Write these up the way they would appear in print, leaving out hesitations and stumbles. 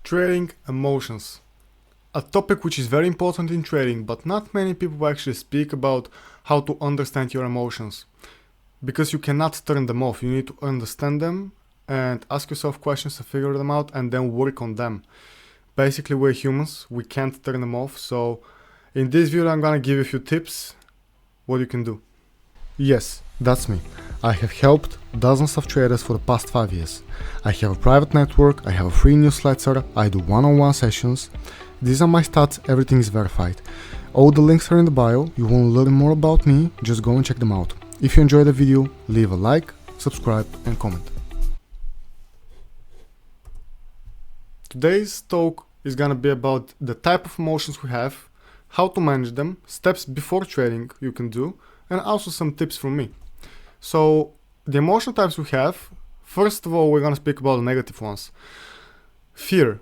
Trading emotions. A topic which is very important in trading, but not many people actually speak about how to understand your emotions. Because you cannot turn them off. You need to understand them and ask yourself questions to figure them out and then work on them. Basically, we're humans. We can't turn them off. So in this video, I'm gonna give you a few tips what you can do. Yes, that's me. I have helped dozens of traders for the past 5 years. I have a private network, I have a free newsletter, I do one-on-one sessions. These are my stats, everything is verified. All the links are in the bio. You want to learn more about me, just go and check them out. If you enjoyed the video, leave a like, subscribe and comment. Today's talk is gonna be about the type of emotions we have, how to manage them, steps before trading you can do, and also some tips from me. So the emotional types we have, first of all, we're gonna speak about the negative ones. Fear,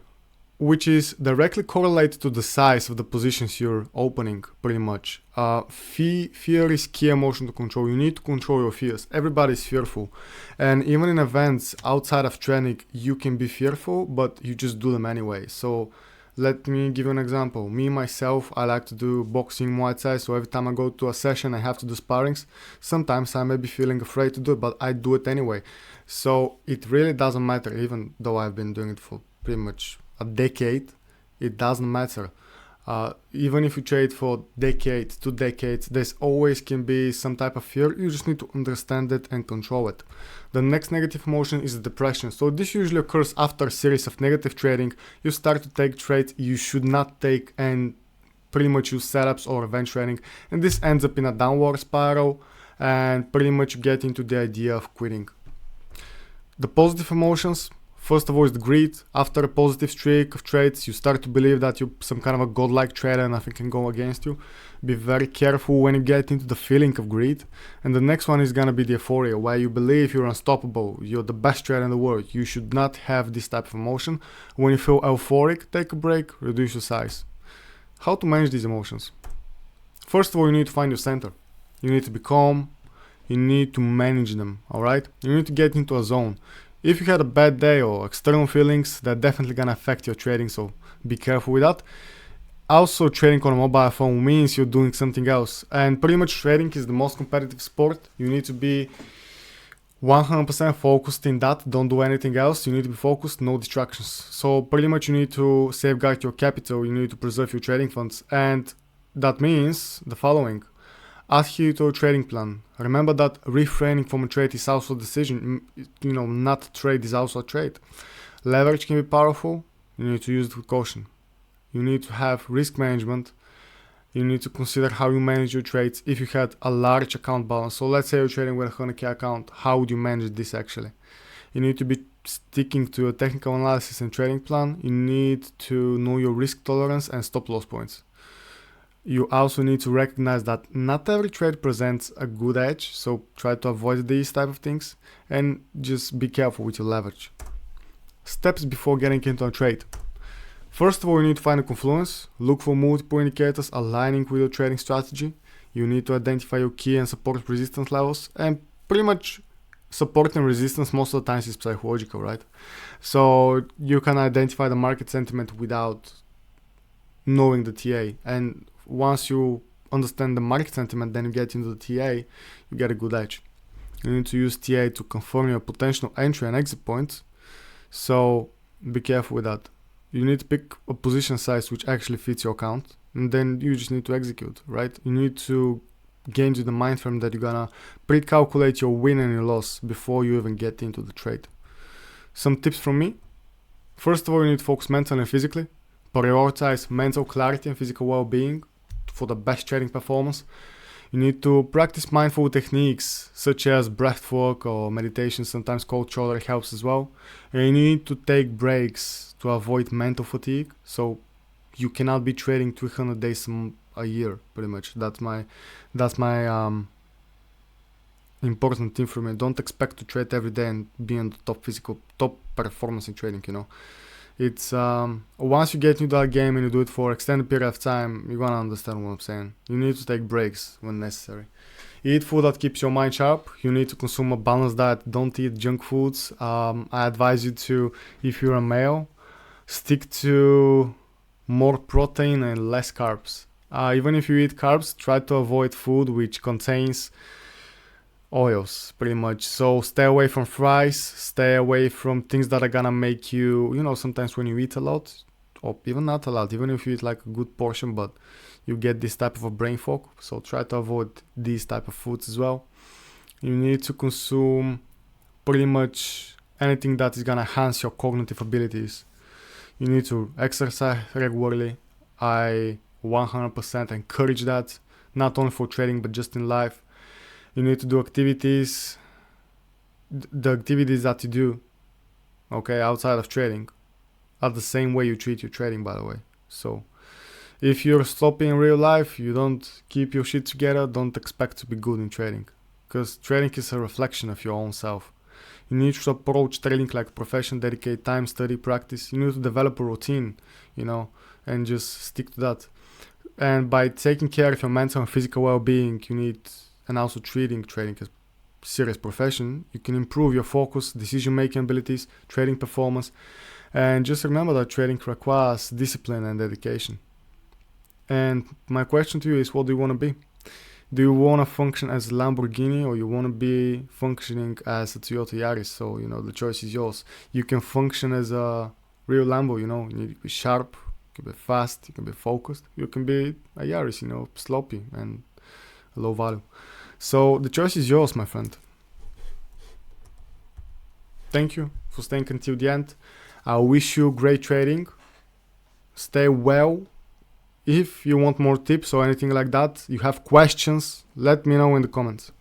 which is directly correlated to the size of the positions you're opening, pretty much. Fear is key emotion to control. You need to control your fears. Everybody's fearful. And even in events outside of trading, you can be fearful, but you just do them anyway. So let me give you an example. Me, myself, I like to do boxing Muay Thai, so every time I go to a session, I have to do sparrings. Sometimes I may be feeling afraid to do it, but I do it anyway. So it really doesn't matter, even though I've been doing it for pretty much a decade, it doesn't matter. Even if you trade for decades, 2 decades, there's always can be some type of fear. You just need to understand it and control it. The next negative emotion is depression. So this usually occurs after a series of negative trading. You start to take trades you should not take and pretty much use setups or event trading. And this ends up in a downward spiral and pretty much get into the idea of quitting. The positive emotions. First of all is the greed. After a positive streak of trades, you start to believe that you're some kind of a godlike trader and nothing can go against you. Be very careful when you get into the feeling of greed. And the next one is gonna be the euphoria, where you believe you're unstoppable, you're the best trader in the world. You should not have this type of emotion. When you feel euphoric, take a break, reduce your size. How to manage these emotions? First of all, you need to find your center. You need to be calm. You need to manage them, alright? You need to get into a zone. If you had a bad day or external feelings, they're definitely gonna affect your trading, so be careful with that. Also, trading on a mobile phone means you're doing something else, and pretty much trading is the most competitive sport. You need to be 100% focused in that. Don't do anything else. You need to be focused, no distractions. So pretty much you need to safeguard your capital. You need to preserve your trading funds, and that means the following. Adhere to a trading plan. Remember that refraining from a trade is also a decision. Not trade is also a trade. Leverage can be powerful. You need to use it with caution. You need to have risk management. You need to consider how you manage your trades if you had a large account balance. So let's say you're trading with a 100k account. How would you manage this actually? You need to be sticking to a technical analysis and trading plan. You need to know your risk tolerance and stop loss points. You also need to recognize that not every trade presents a good edge, so try to avoid these type of things and just be careful with your leverage. Steps before getting into a trade. First of all, you need to find a confluence. Look for multiple indicators aligning with your trading strategy. You need to identify your key and support resistance levels, and pretty much support and resistance most of the times is psychological, right? So you can identify the market sentiment without knowing the TA, and once you understand the market sentiment, then you get into the TA, you get a good edge. You need to use TA to confirm your potential entry and exit points, so be careful with that. You need to pick a position size which actually fits your account, and then you just need to execute, right? You need to get into the mind frame that you're gonna pre-calculate your win and your loss before you even get into the trade. Some tips from me. First of all, you need to focus mentally and physically. Prioritize mental clarity and physical well-being for the best trading performance. You need to practice mindful techniques such as breath work or meditation, sometimes cold shoulder helps as well. And you need to take breaks to avoid mental fatigue. So you cannot be trading 300 days a year, pretty much. That's my important thing for me. Don't expect to trade every day and be on the top performance in trading, It's once you get into that game and you do it for extended period of time, you're gonna understand what I'm saying. You need to take breaks when necessary. Eat food that keeps your mind sharp. You need to consume a balanced diet. Don't eat junk foods. I advise you to, if you're a male, stick to more protein and less carbs. Even if you eat carbs, try to avoid food which contains oils, pretty much. So stay away from fries, stay away from things that are gonna make you, sometimes when you eat a lot, or even not a lot, even if you eat like a good portion, but you get this type of a brain fog. So try to avoid these type of foods as well. You need to consume pretty much anything that is gonna enhance your cognitive abilities. You need to exercise regularly. I 100% encourage that, not only for trading but just in life. You need to do activities, the activities that you do, okay, outside of trading, are the same way you treat your trading, by the way. So if you're sloppy in real life, you don't keep your shit together, don't expect to be good in trading, because trading is a reflection of your own self. You need to approach trading like a profession, dedicate time, study, practice. You need to develop a routine, and just stick to that. And by taking care of your mental and physical well-being, and also treating trading as serious profession, you can improve your focus, decision-making abilities, trading performance. And just remember that trading requires discipline and dedication. And my question to you is, what do you want to be? Do you want to function as a Lamborghini, or you want to be functioning as a Toyota Yaris? So, the choice is yours. You can function as a real Lambo, you need to be sharp, you can be fast, you can be focused. You can be a Yaris, sloppy and low value. So the choice is yours, my friend. Thank you for staying until the end. I wish you great trading. Stay well. If you want more tips or anything like that, you have questions, let me know in the comments.